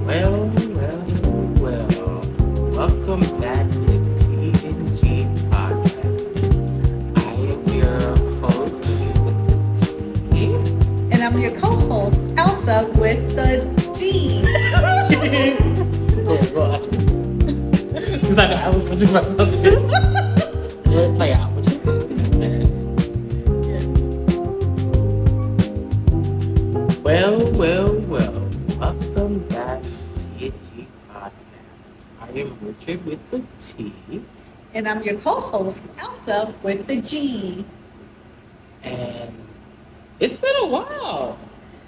Well, well, well. Welcome back to TNG Podcast. I am your host, Louis with the T. And I'm your co-host, Elsa, with the G. Yeah, well, because I know I was pushing myself too. Let it play out, which is good. Well. Welcome back to TNG Podcast. I am Richard with the T. And I'm your co-host, Elsa, with the G. And it's been a while.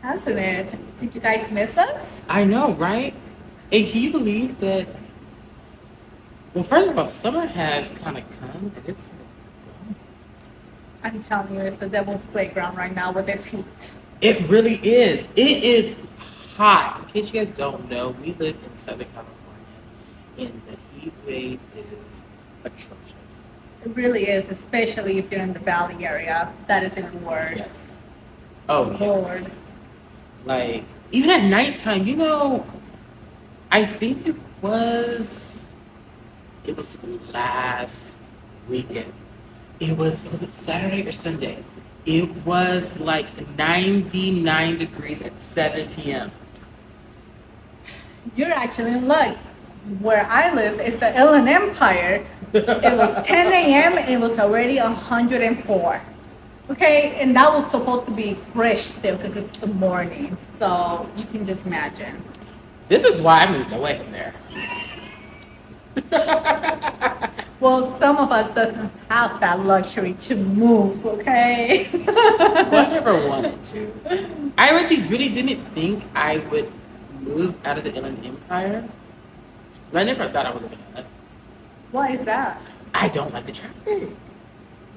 Hasn't it? Did you guys miss us? I know, right? And can you believe that? Well, first of all, summer has kind of come and it's gone. I'm telling you, it's the devil's playground right now with this heat. It really is. It is hot. In case you guys don't know, we live in Southern California and the heat wave is atrocious. It really is, especially if you're in the valley area. That is even worse. Yes. Oh, yes. Lord. Like, even at nighttime, I think it was last weekend. Was it Saturday or Sunday? It was like 99 degrees at 7 p.m. You're actually in luck. Where I live is the Inland Empire. It was 10 a.m. and it was already 104. Okay, and that was supposed to be fresh still because it's the morning. So you can just imagine. This is why I moved away from there. Well, some of us doesn't have that luxury to move, okay? Well, I never wanted to. I actually really didn't think I would move out of the Inland Empire. I never thought I would live in it. What is that? I don't like the traffic.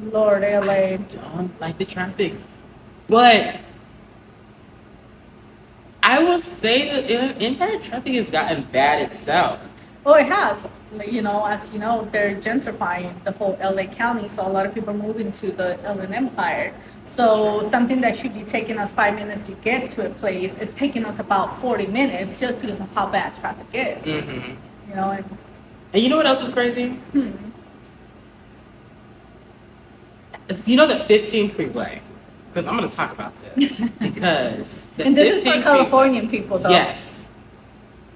Lord, I LA. don't like the traffic. But I will say that Inland Empire traffic has gotten bad itself. Oh, it has. As you know, they're gentrifying the whole LA County, so a lot of people are moving to the Inland Empire. So something that should be taking us 5 minutes to get to a place is taking us about 40 minutes just because of how bad traffic is. Mm-hmm. You know, and, And you know what else is crazy? hmm. The 15 freeway. Because I'm going to talk about this. Because the And this is for 15 Californian people, though. Yes.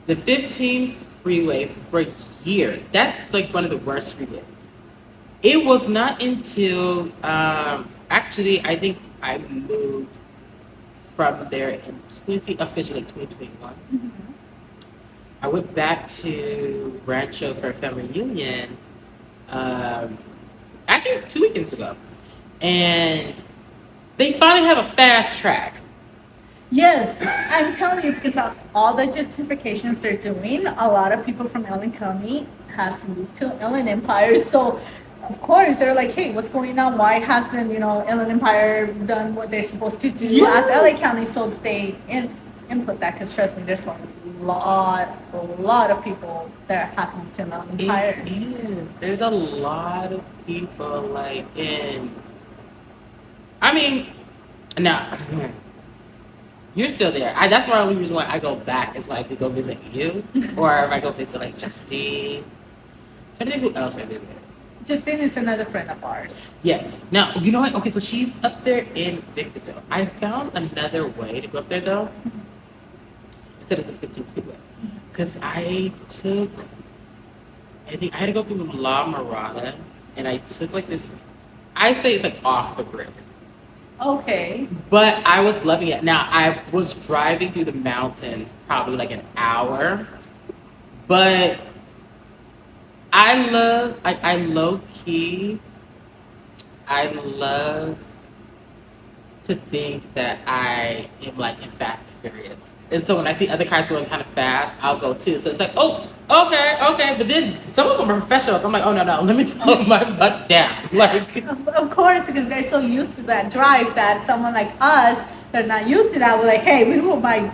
The 15 freeway for years. That's like one of the worst freeways. It was not until actually I think I moved from there in officially 2021. Mhm. I went back to Rancho for a family reunion actually 2 weekends ago. And they finally have a fast track. Yes, I'm telling you, because of all the gentrifications they're doing, a lot of people from LA County has moved to Inland Empire. So, of course, they're like, hey, what's going on? Why hasn't, Inland Empire done what they're supposed to do as LA County? So they input that, because trust me, there's a lot of people that have moved to Inland Empire. It is. There's a lot of people like I mean, now you're still there. That's why the only reason why I go back is when I do go visit you, or if I go visit like Justine. I think who else I visit. Justine is another friend of ours. Yes. Now you know what? Okay, so she's up there in Victorville. I found another way to go up there though, instead of the 15 freeway, because I think I had to go through La Mirada, and I took like this. I say it's like off the grid. Okay. But I was loving it. Now, I was driving through the mountains probably like an hour. But I low key, I love to think that I am like in Fast and Furious. And so when I see other cars going kind of fast, I'll go too. So it's like, oh, okay. But then some of them are professionals. I'm like, oh, no, let me slow my butt down. Like, Of course, because they're so used to that drive that someone like us, they're not used to that. We're like, hey, might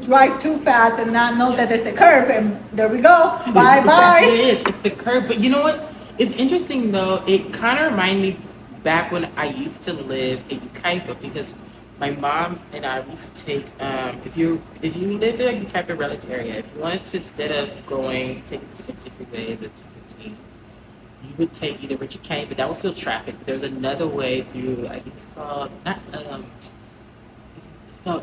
drive too fast and not know that there's a curve, and there we go. Bye. That's what it is. It's the curve. But you know what? It's interesting though. It kind of reminded me back when I used to live in Ukaipa, because my mom and I used to take if you lived in like the Capital area, if you wanted to instead of going taking the 60 freeway, the 215, you would take either Richard Kane, but that was still traffic. But there's another way through. I think it's called not It's, so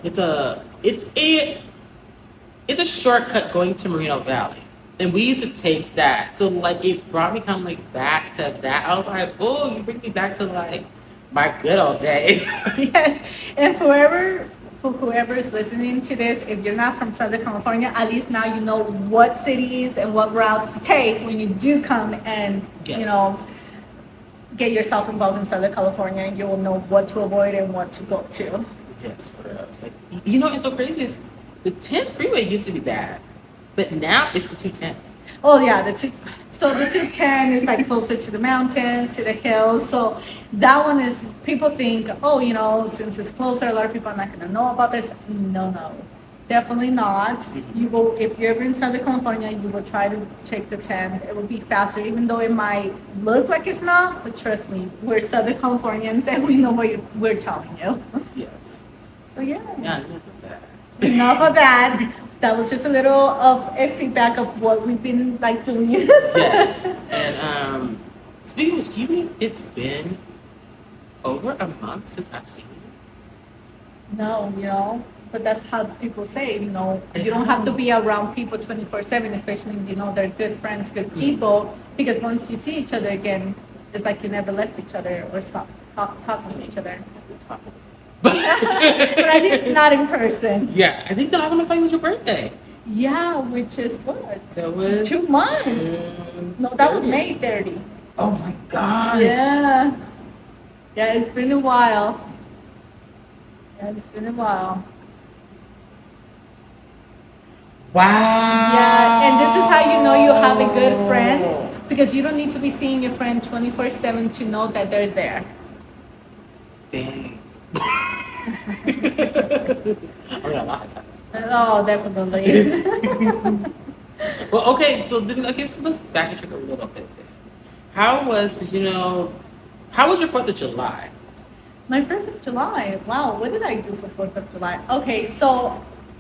it's a shortcut going to Moreno Valley, and we used to take that. So like it brought me kind of like back to that. I was like, oh, you bring me back to like my good old days. Yes, and for whoever is listening to this, if you're not from Southern California, at least now you know what cities and what routes to take when you do come and Yes. get yourself involved in Southern California, and you will know what to avoid and what to go to. Yes, for us. Like it's so crazy is the 10 freeway used to be bad, but now it's the 210. Oh yeah, the 210 is like closer to the mountains, to the hills. So that one is people think, oh, since it's closer, a lot of people are not gonna know about this. No, no. Definitely not. You will if you're ever in Southern California, you will try to take the 10. It will be faster, even though it might look like it's not, but trust me, we're Southern Californians and we know what we're telling you. Yes. So yeah. Yeah, look at that. Enough of that. That was just a little of a feedback of what we've been like doing. Yes. And speaking of which, it's been over a month since I've seen you. No, but that's how people say, you don't have to be around people 24/7, especially if they're good friends, good people, because once you see each other again, it's like you never left each other or stopped talking to each other. But at least not in person. Yeah, I think the last time I saw you was your birthday. Yeah, which is what? That was 2 months. No, that was 30th. May 30. Oh my gosh. Yeah. Yeah, it's been a while. Yeah, it's been a while. Wow. Yeah, and this is how you know you have a good friend, because you don't need to be seeing your friend 24/7 to know that they're there. Dang. I mean, a lot has happened. Oh, definitely. Well, okay, so then I guess let's backtrack a little bit. How was your 4th of July? My 4th of July. Wow, what did I do for 4th of July? Okay, so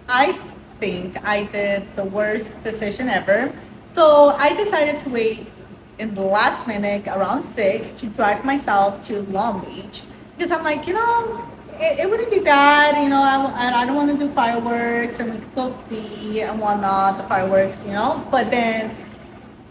I think I did the worst decision ever. So I decided to wait in the last minute, around 6, to drive myself to Long Beach, because I'm like, it wouldn't be bad, I don't want to do fireworks, and we could go see and whatnot, the fireworks, but then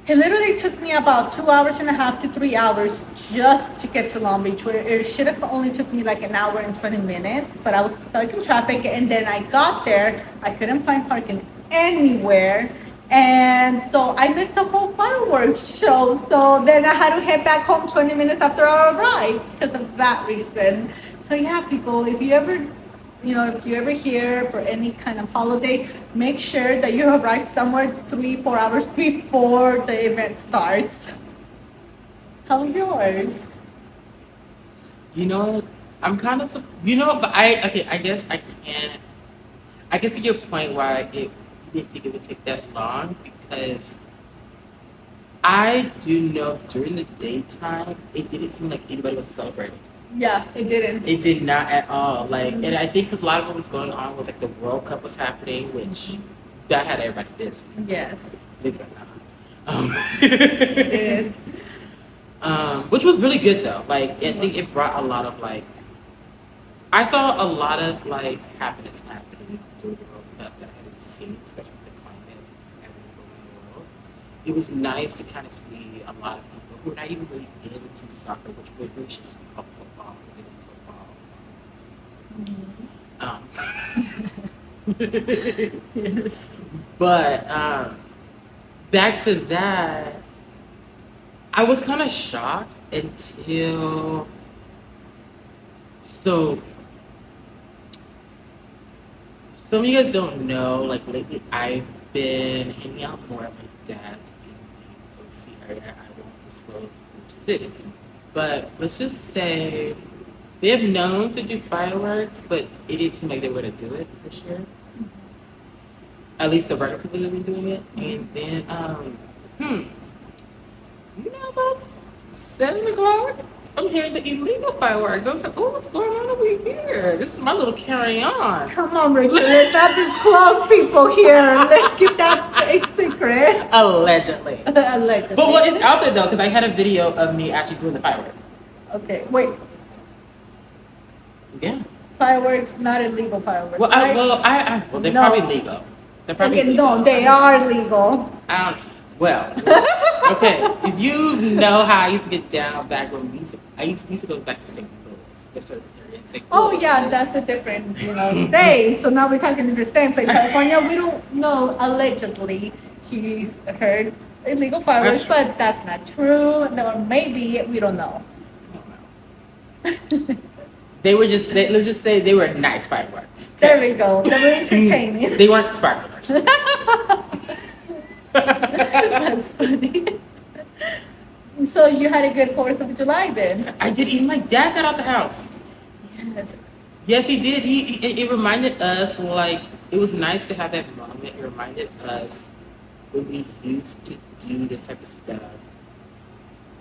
it literally took me about 2 hours and a half to 3 hours just to get to Long Beach, where it should have only took me like an hour and 20 minutes, but I was stuck in traffic, and then I got there, I couldn't find parking anywhere, and so I missed the whole fireworks show, so then I had to head back home 20 minutes after I arrived because of that reason. So yeah, people, if you're ever here for any kind of holidays, make sure that you arrive somewhere 3-4 hours before the event starts. How's yours? I'm kind of, but I guess I can't. I can see your point why you didn't think it would take that long, because I do know during the daytime, it didn't seem like anybody was celebrating. Yeah, it didn't. It did not at all. And I think because a lot of what was going on was like the World Cup was happening, which that had everybody busy. Yes. Believe it or not. It did. Which was really good though. I think it brought a lot of I saw a lot of happiness happening during the World Cup that I hadn't seen, especially with the climate and everything's going on in the world. It was nice to kind of see a lot of people who are not even really into soccer, which really should just be called football, because it is football. Yes. But back to that, I was kind of shocked until some of you guys don't know, lately I've been hanging out more at my dad's in the OC area. I won't disclose which city, but let's just say they have known to do fireworks, but it didn't seem like they were to do it this year. At least the regular people have been doing it. And then, about 7 o'clock, I'm hearing the illegal fireworks. I was like, oh, what's going on over here? This is my little carry on. Come on, Rachel. Let's not disclose people here. Let's keep that a secret. Allegedly. Allegedly. But well, it's out there though, because I had a video of me actually doing the firework. Okay, wait. Yeah. Fireworks, not illegal fireworks. Well, right? well, they're No. probably legal. They're probably Okay, legal. no, they are legal. Well, okay. If you know how I used to get down back when we used to go back to St. Louis, a certain area in St. Oh Louis. yeah, that's a different, state. So now we're talking different state. But California, we don't know. Allegedly, he's heard illegal fireworks, That's true. but that's not true. Or maybe we don't know. They were just. Let's just say they were nice fireworks. There we go. They were entertaining. They weren't sparklers. That's funny. So you had a good 4th of July then? I did. Even my dad got out the house. Yes. Yes, he did. It reminded us, like, it was nice to have that moment. It reminded us when we used to do this type of stuff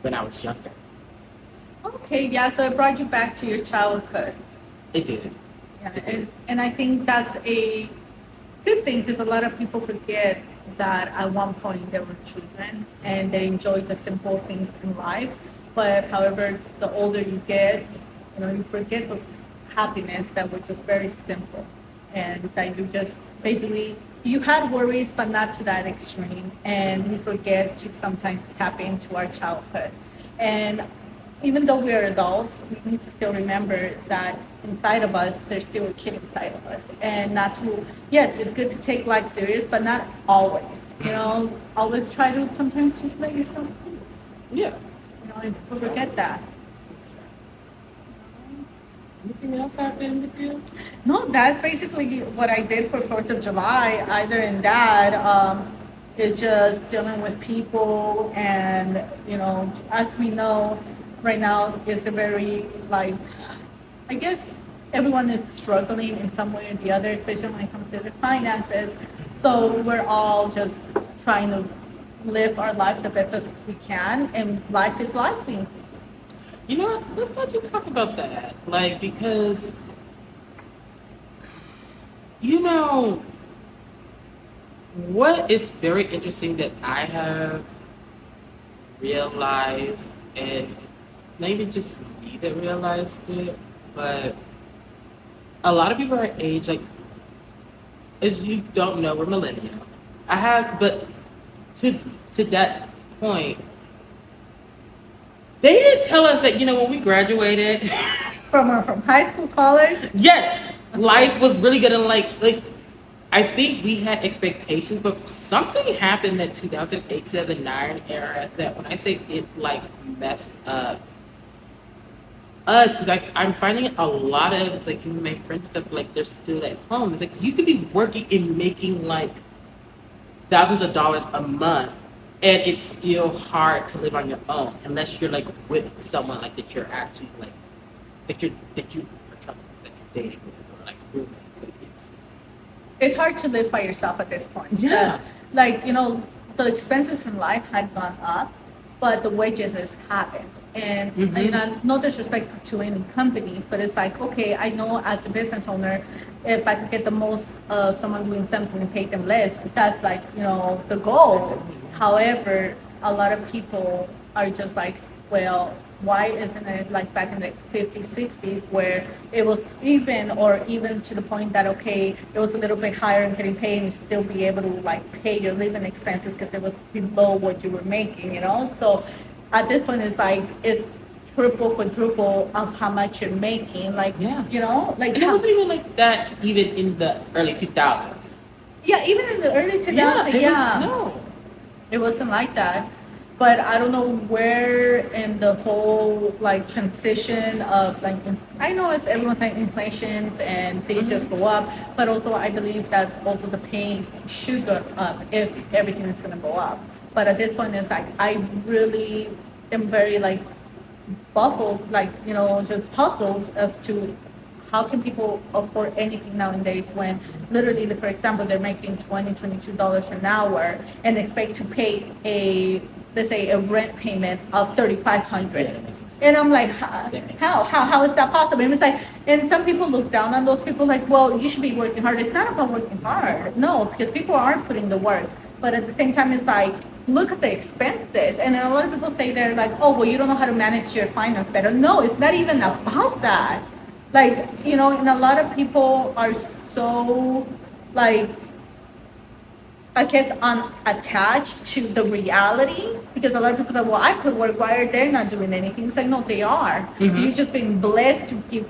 when I was younger. Okay, yeah, so it brought you back to your childhood. It did. Yeah, and I think that's a good thing because a lot of people forget that at one point they were children and they enjoyed the simple things in life. But however, the older you get, you forget those happiness that were just very simple and that you just basically you had worries but not to that extreme, and we forget to sometimes tap into our childhood. And even though we are adults, we need to still remember that inside of us, there's still a kid inside of us. And not to, yes, it's good to take life serious, but not always. Always try to sometimes just let yourself loose. Yeah. And people forget that. Anything else happened with you? No, that's basically what I did for 4th of July. Either in that, is just dealing with people and, as we know, right now it's a very, like, I guess everyone is struggling in some way or the other, especially when it comes to the finances. So we're all just trying to live our life the best as we can, and life is lively. You know what? Let's actually talk about that. Like, because, what is very interesting that I have realized, and not even just me that realized it, but a lot of people our age, like, as you don't know, we're millennials. But to that point, they didn't tell us that, when we graduated, From high school, college. yes, life was really gonna like I think we had expectations, but something happened that 2008, 2009 era that when I say it like messed up us, because I'm finding a lot of like even my friends stuff like they're still at home. It's like you could be working and making like thousands of dollars a month, and it's still hard to live on your own unless you're like with someone like that you're actually like that you are trusting, that you're dating with, or like roommates. Like It's hard to live by yourself at this point. Yeah. Like, the expenses in life had gone up, but the wages haven't. And, no disrespect to any companies, but it's like, okay, I know as a business owner, if I could get the most of someone doing something and pay them less, that's like, the goal. However, a lot of people are just like, well, why isn't it like back in the 50s, 60s where it was even to the point that, okay, it was a little bit higher in getting paid and still be able to like pay your living expenses because it was below what you were making, So at this point, it's triple, quadruple of how much you're making. Like, Yeah. Like. And it wasn't even like that even in the early 2000s. Yeah, even in the early 2000s, No. It wasn't like that. But I don't know where in the whole like transition of like, I know it's everyone's saying inflations and things just go up, but also I believe that also the pace should go up if everything is going to go up. But at this point, it's like I really am very like baffled, like just puzzled as to how can people afford anything nowadays when literally, for example, they're making $22 an hour and expect to pay a let's say a rent payment of 3,500. Yeah, that makes sense. And I'm like, That makes how, sense. how is that possible? And it's like, and some people look down on those people like, well, you should be working hard. It's not about working hard. No, because people aren't putting the work. But at the same time, it's like, look at the expenses. And a lot of people say they're like, oh, well, you don't know how to manage your finance better. No, it's not even about that. Like, you know, and a lot of people are so, like, I guess unattached to the reality, because a lot of people say, well, I could work, why are they not doing anything? It's like, no, they are. Mhm. You've just been blessed to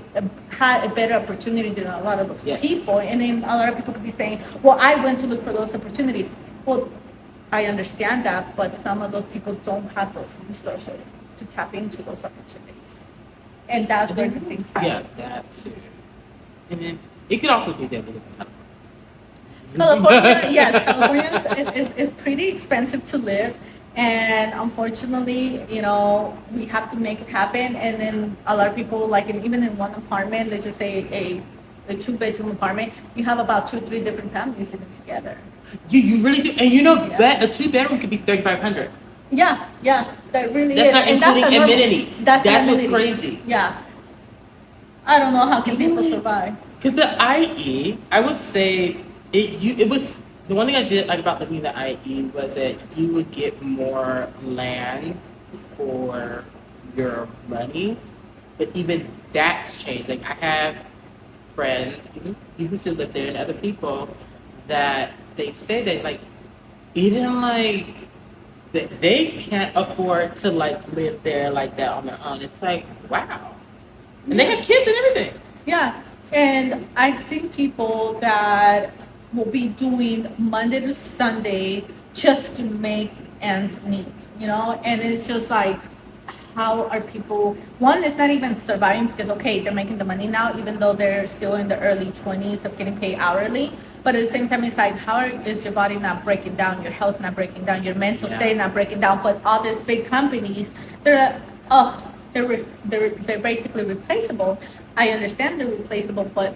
had a better opportunity than a lot of those Yes. people. And then a lot of people could be saying, well, I went to look for those opportunities. Well, I understand that, but some of those people don't have those resources to tap into those opportunities. And that's where the things happen. Yeah, that too. And then it could also be that we live in California, yes, California is pretty expensive to live, and unfortunately, you know, we have to make it happen. And then a lot of people, like even in one apartment, let's just say a 2-bedroom apartment, you have about 2-3 different families living together. You really do, and you know Yeah. that a 2-bedroom could be 3,500. Yeah, that really That's is. not And including the normal- amenities. the That's what's amenities. crazy. Yeah, I don't know how can Even people like- survive. Because the IE, I would say it was the one thing I did like about living in the IE was that you would get more land for your money, but even that's changed. Like I have friends, even people who still live there, and other people that they say that like even like that they can't afford to like live there like that on their own. It's like wow, and they have kids and everything. Yeah, and I've seen people that will be doing Monday to Sunday just to make ends meet, you know? And it's just like, how are people, one, is not even surviving because, okay, they're making the money now, even though they're still in the early 20s of getting paid hourly. But at the same time, it's like, is your body not breaking down, your health not breaking down, your mental Yeah. state not breaking down? But all these big companies, they're, oh, they're basically replaceable. I understand they're replaceable, but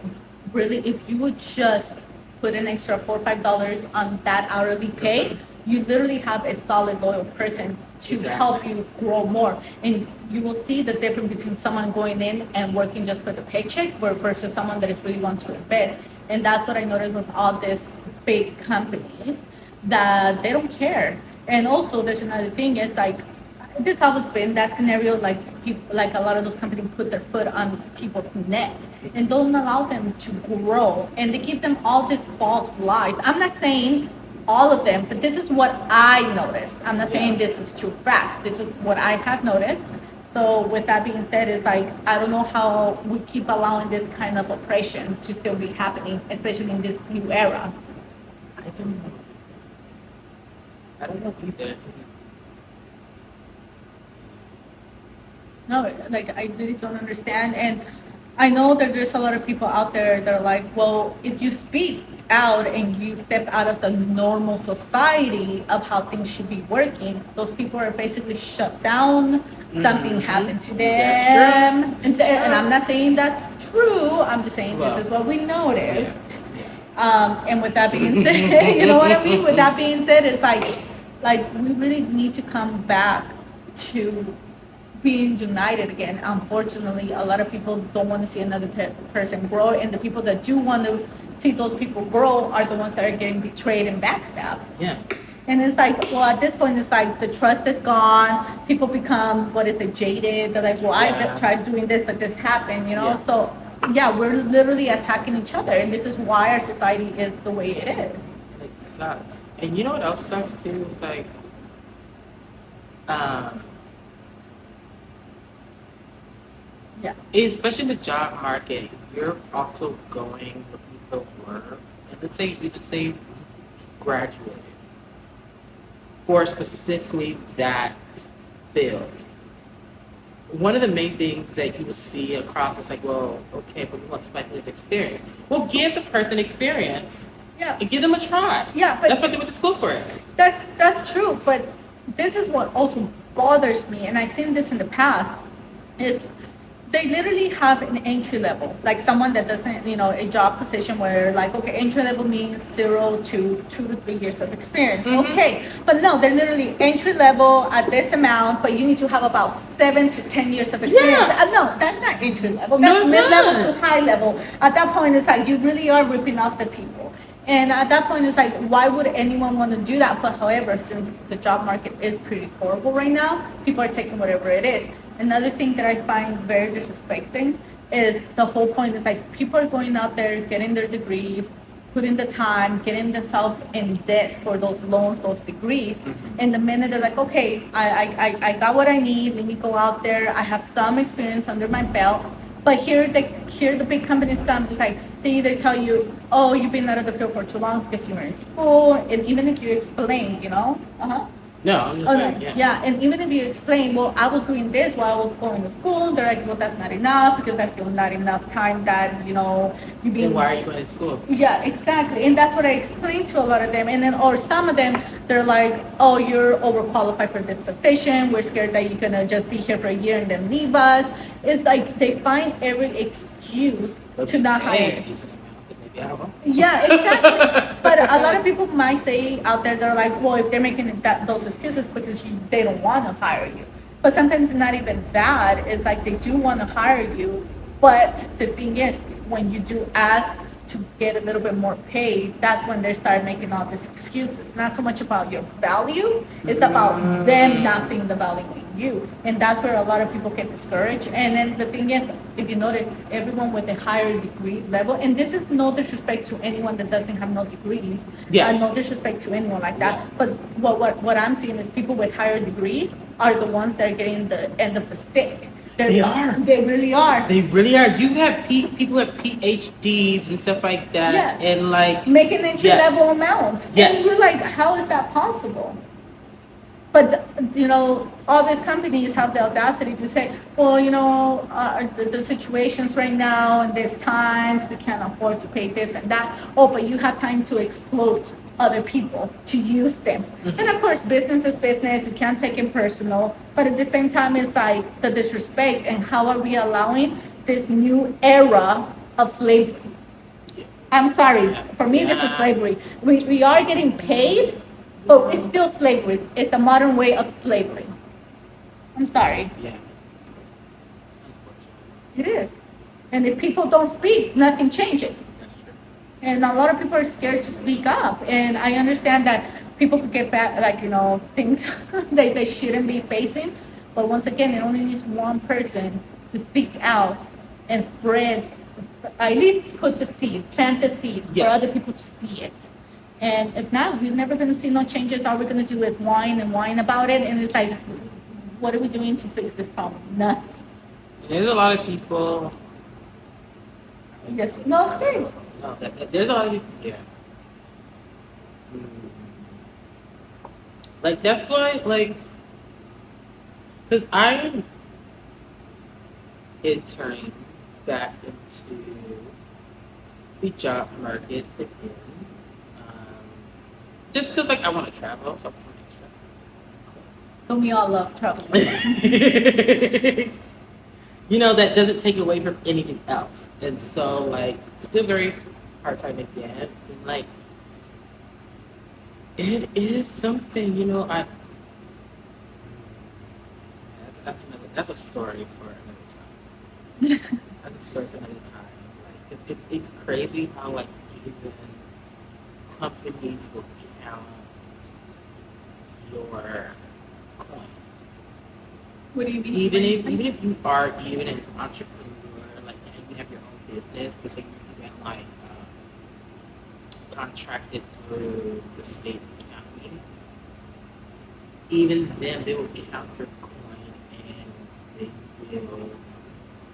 really, if you would just put an extra $4 or $5 on that hourly pay, you literally have a solid, loyal person to Exactly. help you grow more. And you will see the difference between someone going in and working just for the paycheck versus someone that is really want to invest. And that's what I noticed with all these big companies, that they don't care. And also, there's another thing, is like, this always been that scenario, like people, like a lot of those companies put their foot on people's neck and don't allow them to grow, and they give them all these false lies. I'm not saying all of them, but this is what I noticed. I'm not saying this is true facts. This is what I have noticed. So with that being said, it's like, I don't know how we keep allowing this kind of oppression to still be happening, especially in this new era. I don't know. I don't know either. No, like I really don't understand. And I know that there's a lot of people out there that are like, well, if you speak out and you step out of the normal society of how things should be working, those people are basically shut down. Something Mhm. happened to them. That's true. And, That's and true. I'm not saying that's true. I'm just saying Well, this is what we noticed. Yeah. And with that being said, you know what I mean? With that being said, it's like we really need to come back to being united again. Unfortunately, a lot of people don't want to see another person grow, and the people that do want to see those people grow are the ones that are getting betrayed and backstabbed. Yeah. And it's like, well, at this point, it's like the trust is gone. People become, what is it, jaded. They're like, well, Yeah. I tried doing this, but this happened, you know? Yeah. So, yeah, we're literally attacking each other. And this is why our society is the way it is. It sucks. And you know what else sucks too? It's like, Yeah. especially in the job market, you're also going looking for work. And let's say you graduated for specifically that field. One of the main things that you will see across is like, well, okay, but we want somebody who's experienced. Well, give the person experience Yeah. and give them a try. Yeah, but That's what they went to school for. that's true. But this is what also bothers me, and I've seen this in the past, is They literally have an entry level, like someone that doesn't, a job position where like, okay, entry level means 0 to 2 to 3 years of experience. Mm-hmm. Okay, but no, they're literally entry level at this amount, but you need to have about 7 to 10 years of experience. Yeah. No, that's not entry level. No, That's it's mid level not. to high level. At that point, it's like you really are ripping off the people. And at that point, it's like, why would anyone want to do that? But however, since the job market is pretty horrible right now, people are taking whatever it is. Another thing that I find very disrespecting is the whole point is like people are going out there getting their degrees, putting the time, getting themselves in debt for those loans, those degrees. Mm-hmm. And the minute they're like, okay, I got what I need, let me go out there, I have some experience under my belt. But here the big companies come. It's like they either tell you, "Oh, you've been out of the field for too long because you were in school," and even if you explain, No, I'm just Oh, saying, no. yeah. Yeah, and even if you explain, well, I was doing this while I was going to school, they're like, well, that's not enough because that's still not enough time that you Then being. why are you going to school? Yeah, exactly, and that's what I explained to a lot of them, and then or some of them, they're like, oh, you're overqualified for this position. We're scared that you're gonna just be here for a year and then leave us. It's like they find every excuse to not Hey, hire. decent amount, but maybe I don't know. Yeah, exactly. But a lot of people might say out there, they're like, well, if they're making those excuses because they don't want to hire you. But sometimes it's not even that. It's like they do want to hire you. But the thing is, when you do ask to get a little bit more paid, that's when they start making all these excuses. It's not so much about your value, it's about them not seeing the value in you. And that's where a lot of people get discouraged. And then the thing is, if you notice, everyone with a higher degree level, and this is no disrespect to anyone that doesn't have no degrees, Yeah. no disrespect to anyone like that. But what I'm seeing is people with higher degrees are the ones that are getting the end of the stick. They are. They really are. They really are. You have people with PhDs and stuff like that, Yes. and like Make an entry Yes. level amount. Yes. And we're like, how is that possible? But all these companies have the audacity to say, well, the situations right now and there's times we can't afford to pay this and that. Oh, but you have time to exploit other people to use them. Mhm. And of course, business is business. We can't take it personal. But at the same time, it's like the disrespect and how are we allowing this new era of slavery? I'm sorry. For me, this is slavery. We are getting paid, but it's still slavery. It's the modern way of slavery. I'm sorry. yeah. Unfortunately, It is. And if people don't speak, nothing changes. that's true. And a lot of people are scared to speak up. And I understand that people could get back, like, things they shouldn't be facing. But once again, it only needs one person to speak out and spread, at least put the seed, plant the seed for Yes. other people to see it. And if not, we're never going to see no changes. All we're going to do is whine and whine about it. And it's like, what are we doing to fix this problem? Nothing. There's a lot of people. Yes. No, say. No, there's a lot of people. Yeah. Mm. Like that's why, like, because I'm entering back into the job market again. Just because, like, I want to travel, so I'm trying Don't we all love trouble? to that doesn't take away from anything else. And so, like, still very hard time again. And, like, it is something, that's a story for another time. That's a story for another time. Like, it's crazy how, like, even companies will count your coin. What do you mean? Even if you are even an entrepreneur, like, and you have your own business, but say you've been like contracted through the state and county, even then they will count your coin and they will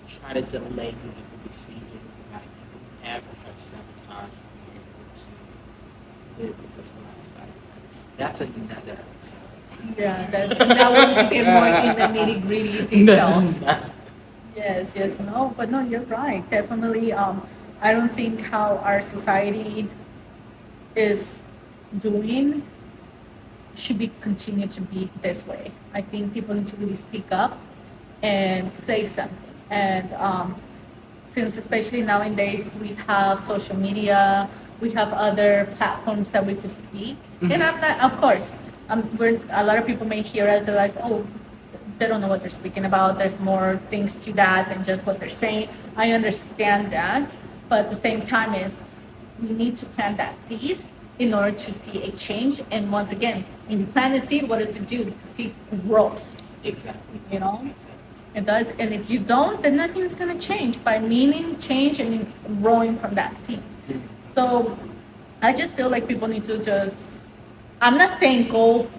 try to delay you from receiving that you have or try to sabotage you to live a physical lifestyle. That's another episode. Yeah, that one we get more in the nitty gritty details. Yes, no, but no, you're right. Definitely, I don't think how our society is doing should be continue to be this way. I think people need to really speak up and say something. And since especially nowadays we have social media, we have other platforms that we could speak. And I'm not, of course, we're, a lot of people may hear us, they're like, oh, they don't know what they're speaking about. There's more things to that than just what they're saying. I understand that, but at the same time is we need to plant that seed in order to see a change. And once again, when you plant a seed, what does it do? The seed grows. Exactly. You know, it does. And if you don't, then nothing's going to change. By meaning change, it means growing from that seed. So I just feel like people need to just, I'm not saying go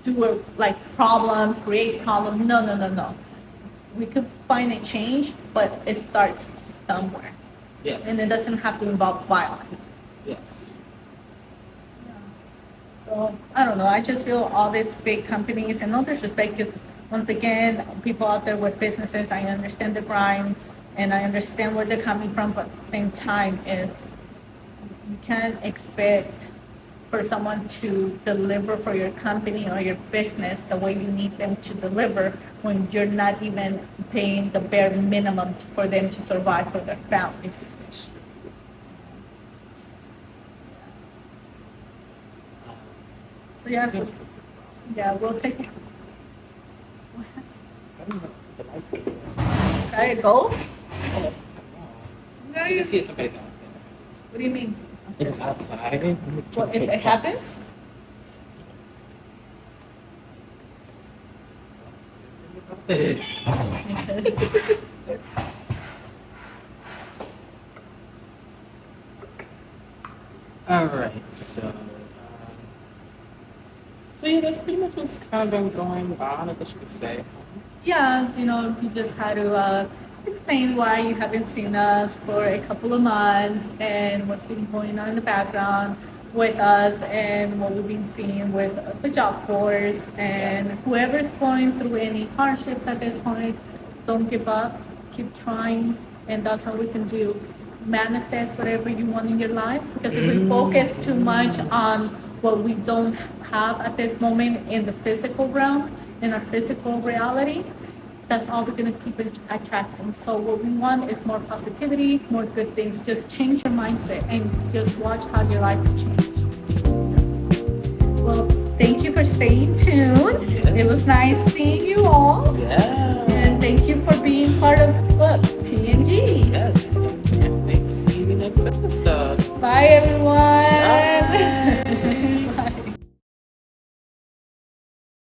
do it like problems, create problems. No, no, no, no. We could find a change, but it starts somewhere. Yes. And it doesn't have to involve violence. Yes. So I don't know. I just feel all these big companies, and no disrespect, because once again, people out there with businesses, I understand the grind and I understand where they're coming from, but at the same time is you can't expect for someone to deliver for your company or your business the way you need them to deliver when you're not even paying the bare minimum for them to survive for their families. So yeah, so, yeah, we'll take it. I don't know. The lights are good. Try to go? No, you see somebody down What do you mean? there. It's outside. What, if it happens? All right, so yeah, that's pretty much what's kind of been going on, I guess you could say. Yeah, you know, you just had to explain why you haven't seen us for a couple of months and what's been going on in the background with us and what we've been seeing with the job force and whoever's going through any hardships at this point, don't give up, keep trying, and that's all we can do. Manifest whatever you want in your life, because if we focus too much on what we don't have at this moment in the physical realm, in our physical reality, that's all we're going to keep attracting. So what we want is more positivity, more good things. Just change your mindset and just watch how your life will change. Well, thank you for staying tuned. Yes. It was nice seeing you all. Yeah. And thank you for